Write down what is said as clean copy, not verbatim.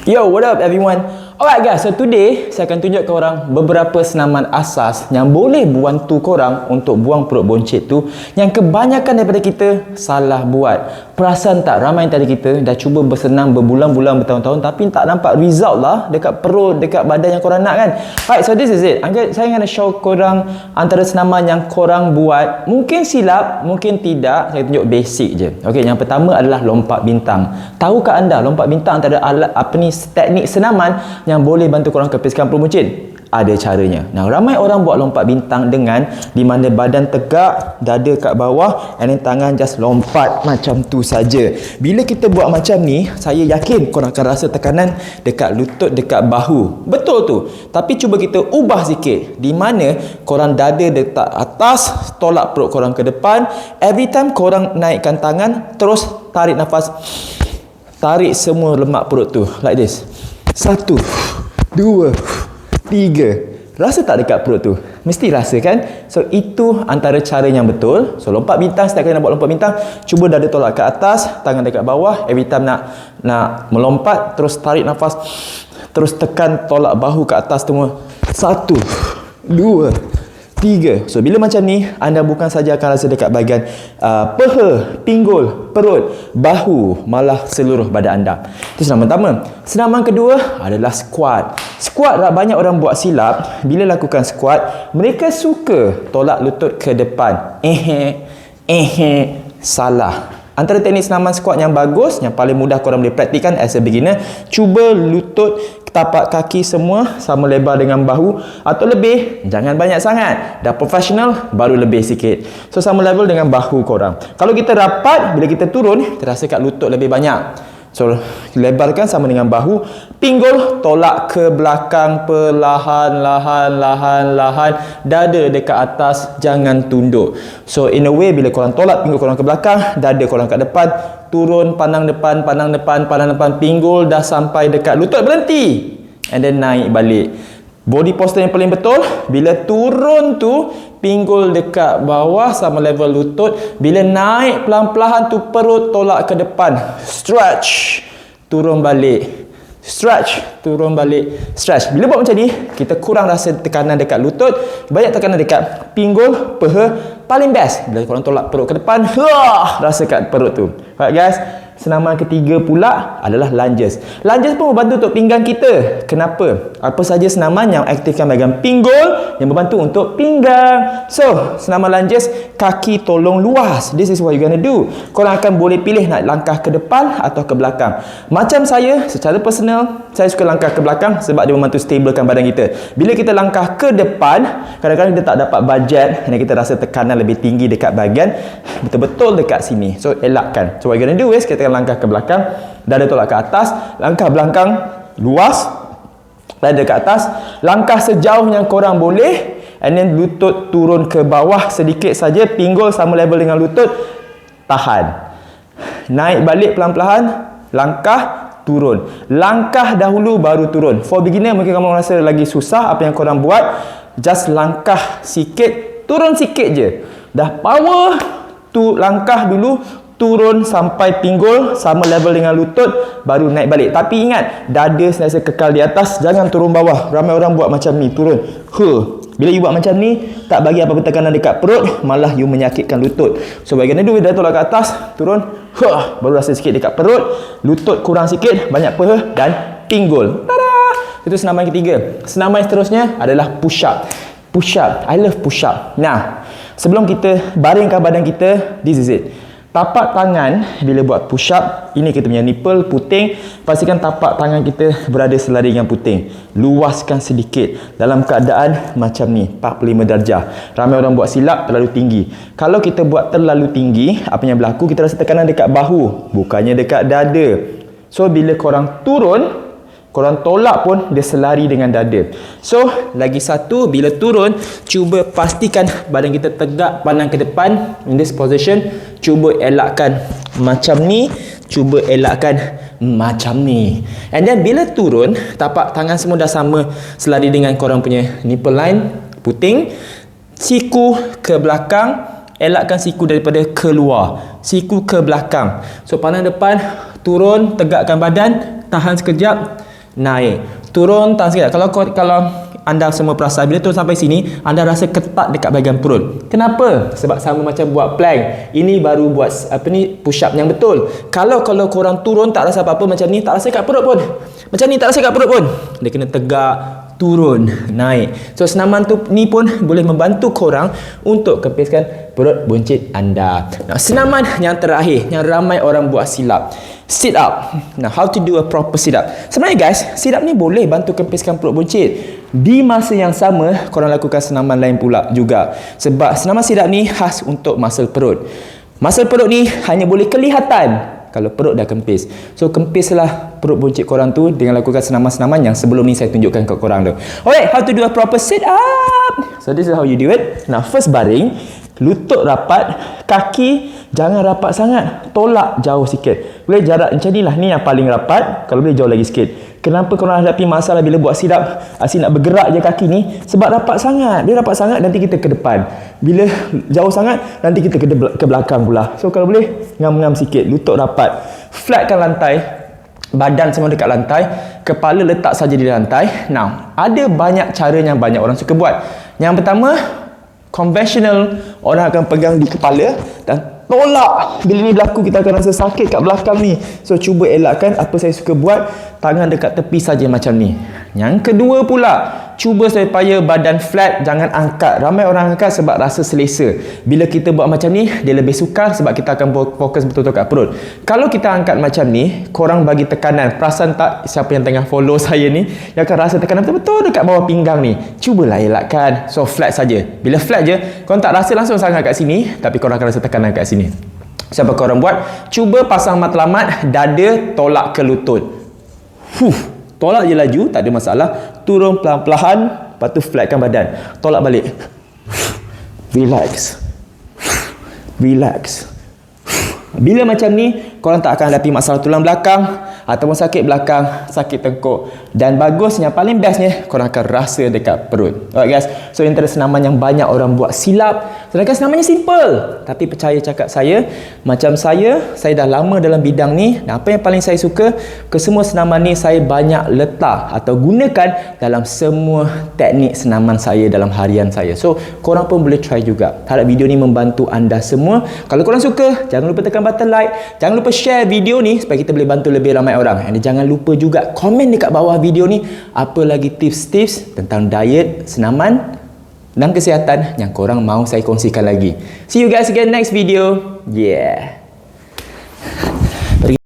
Yo, what up everyone? Alright guys, so today saya akan tunjuk korang beberapa senaman asas yang boleh bantu korang untuk buang perut boncit tu, yang kebanyakan daripada kita salah buat. Perasan tak, ramai antara kita dah cuba bersenam berbulan-bulan, bertahun-tahun tapi tak nampak result lah dekat perut, dekat badan yang korang nak kan. Alright, so this is it. Saya akan show korang antara senaman yang korang buat. Mungkin silap, mungkin tidak. Saya tunjuk basic je. Okay, yang pertama adalah lompat bintang. Tahukah anda lompat bintang antara alat teknik senaman yang boleh bantu korang kepaskan perut boncit? Ada caranya. Nah, ramai orang buat lompat bintang dengan di mana badan tegak, dada kat bawah, and then tangan just lompat macam tu saja. Bila kita buat macam ni, saya yakin korang akan rasa tekanan dekat lutut, dekat bahu. Betul tu. Tapi cuba kita ubah sikit. Di mana korang dada letak atas, tolak perut korang ke depan. Every time korang naikkan tangan, terus tarik nafas. Tarik semua lemak perut tu like this. 1, 2, 3. Rasa tak dekat perut tu? Mesti rasa kan? So itu antara cara yang betul. So lompat bintang, setiap kali nak buat lompat bintang, cuba dada tolak ke atas, tangan dekat bawah. Every time nak melompat, terus tarik nafas, terus tekan tolak bahu ke atas semua. 1, 2, 3. So bila macam ni, anda bukan saja akan rasa dekat bahagian peha, pinggul, perut, bahu, malah seluruh badan anda. Itu senaman pertama. Senaman kedua adalah squat. Squat, banyak orang buat silap. Bila lakukan squat, mereka suka tolak lutut ke depan. Salah. Antara teknik senaman squat yang bagus, yang paling mudah korang boleh praktikkan as a beginner, cuba lutut, tapak kaki semua sama lebar dengan bahu atau lebih. Jangan banyak sangat. Dah profesional, baru lebih sikit. So sama level dengan bahu korang. Kalau kita rapat, bila kita turun, terasa kat lutut lebih banyak. So lebarkan sama dengan bahu. Pinggul tolak ke belakang perlahan-lahan. Dada dekat atas, jangan tunduk. So in a way, bila korang tolak pinggul korang ke belakang, dada korang kat depan, turun, pandang depan, pinggul dah sampai dekat lutut, berhenti, and then naik balik. Body posture yang paling betul, bila turun tu pinggul dekat bawah sama level lutut. Bila naik pelan-pelan tu perut tolak ke depan, stretch, turun balik, stretch, turun balik, stretch. Bila buat macam ni, kita kurang rasa tekanan dekat lutut, banyak tekanan dekat pinggul, peha. Paling best bila korang tolak perut ke depan, rasa kat perut tu. Alright guys, senaman ketiga pula adalah lunges. Lunges pun membantu untuk pinggang kita. Kenapa? Apa saja senaman yang aktifkan bahagian pinggul yang membantu untuk pinggang. So, senaman lunges, kaki tolong luas. This is what you gonna do. Korang akan boleh pilih nak langkah ke depan atau ke belakang. Macam saya, secara personal, saya suka langkah ke belakang sebab dia membantu stablekan badan kita. Bila kita langkah ke depan, kadang-kadang kita tak dapat bajet dan kita rasa tekanan lebih tinggi dekat bahagian betul-betul dekat sini. So, elakkan. So, what you gonna do is, kita akan langkah ke belakang, dada tolak ke atas, langkah belakang luas, dada ke atas, langkah sejauh yang korang boleh, and then lutut turun ke bawah sedikit saja, pinggul sama level dengan lutut, tahan, naik balik pelan-pelan, langkah, turun, langkah dahulu baru turun. For beginner mungkin kamu rasa lagi susah apa yang korang buat, just langkah sikit, turun sikit je, dah power tu, langkah dulu, turun sampai pinggul sama level dengan lutut, baru naik balik. Tapi ingat, dada sentiasa kekal di atas, jangan turun bawah. Ramai orang buat macam ni, turun. Bila you buat macam ni, tak bagi apa-apa tekanan dekat perut, malah you menyakitkan lutut. So bahagian dulu, dada tolak ke atas, turun, baru rasa sikit dekat perut, lutut kurang sikit, banyak peha dan pinggul. Tada! Itu senaman ketiga. Senaman seterusnya adalah push up. Push up, I love push up. Nah, sebelum kita baringkan badan kita, this is it. Tapak tangan bila buat push up, ini kita punya nipple, puting. Pastikan tapak tangan kita berada selari dengan puting. Luaskan sedikit dalam keadaan macam ni, 45 darjah. Ramai orang buat silap terlalu tinggi. Kalau kita buat terlalu tinggi, apa yang berlaku? Kita rasa tekanan dekat bahu, bukannya dekat dada. So bila korang turun, korang tolak pun dia selari dengan dada. So, lagi satu, bila turun, cuba pastikan badan kita tegak, pandang ke depan. In this position, cuba elakkan macam ni, cuba elakkan macam ni. And then, bila turun, tapak tangan semua dah sama selari dengan korang punya nipple line, puting. Siku ke belakang, elakkan siku daripada keluar. Siku ke belakang. So, pandang depan, turun, tegakkan badan, tahan sekejap, naik. Turun, tahan sikit. Kalau anda semua perasan, bila turun sampai sini, anda rasa ketat dekat bahagian perut. Kenapa? Sebab sama macam buat plank. Ini baru buat push up yang betul. Kalau korang turun tak rasa apa-apa macam ni, tak rasa kat perut pun. Macam ni tak rasa kat perut pun. Dia kena tegak, turun, naik. So senaman ni pun boleh membantu korang untuk kempiskan perut buncit anda. Nah, senaman yang terakhir yang ramai orang buat silap, sit up. Now, how to do a proper sit up? Sebenarnya guys, sit up ni boleh bantu kempiskan perut buncit. Di masa yang sama, korang lakukan senaman lain pula juga. Sebab senaman sit up ni khas untuk muscle perut. Muscle perut ni hanya boleh kelihatan kalau perut dah kempis. So kempislah perut buncit korang tu dengan lakukan senaman-senaman yang sebelum ni saya tunjukkan kat korang tu. Alright, how to do a proper sit up. So this is how you do it. Now first baring, lutut rapat, kaki jangan rapat sangat, tolak jauh sikit. Boleh jarak macam ni lah, ni yang paling rapat, kalau boleh jauh lagi sikit. Kenapa korang hadapi masalah bila buat sit up, asyik nak bergerak je kaki ni? Sebab rapat sangat. Dia rapat sangat, nanti kita ke depan. Bila jauh sangat, nanti kita ke belakang pula. So kalau boleh, ngam-ngam sikit, lutut rapat. Flatkan lantai, badan semua dekat lantai, kepala letak saja di lantai. Now, ada banyak cara yang banyak orang suka buat. Yang pertama, conventional, orang akan pegang di kepala dan tolak. Bila ni berlaku, kita akan rasa sakit kat belakang ni. So cuba elakkan. Apa saya suka buat, tangan dekat tepi saja macam ni. Yang kedua pula, cuba supaya badan flat, jangan angkat. Ramai orang angkat sebab rasa selesa. Bila kita buat macam ni, dia lebih sukar sebab kita akan fokus betul-betul kat perut. Kalau kita angkat macam ni, korang bagi tekanan. Perasan tak siapa yang tengah follow saya ni, yang akan rasa tekanan betul-betul dekat bawah pinggang ni. Cubalah elakkan. So flat saja. Bila flat je, korang tak rasa langsung sangat kat sini, tapi korang akan rasa tekanan kat sini. Siapa korang buat? Cuba pasang matlamat, dada tolak ke lutut. Tolak je laju, tak ada masalah. Turun pelan-pelan, lepas tu flatkan badan. Tolak balik. Relax. Relax. Bila macam ni, korang tak akan hadapi masalah tulang belakang ataupun sakit belakang, sakit tengkuk. Dan bagusnya, paling bestnya, korang akan rasa dekat perut. Alright guys, so ini antara senaman yang banyak orang buat silap. Sedangkan senamannya simple. Tapi percaya cakap saya, macam saya dah lama dalam bidang ni. Dan apa yang paling saya suka, kesemua senaman ni saya banyak letak atau gunakan dalam semua teknik senaman saya dalam harian saya. So, korang pun boleh try juga. Harap video ni membantu anda semua. Kalau korang suka, jangan lupa tekan button like. Jangan lupa share video ni supaya kita boleh bantu lebih ramai orang. Dan jangan lupa juga komen dekat bawah video ni apa lagi tips-tips tentang diet, senaman dan kesihatan yang korang mahu saya kongsikan lagi. See you guys again next video. Yeah.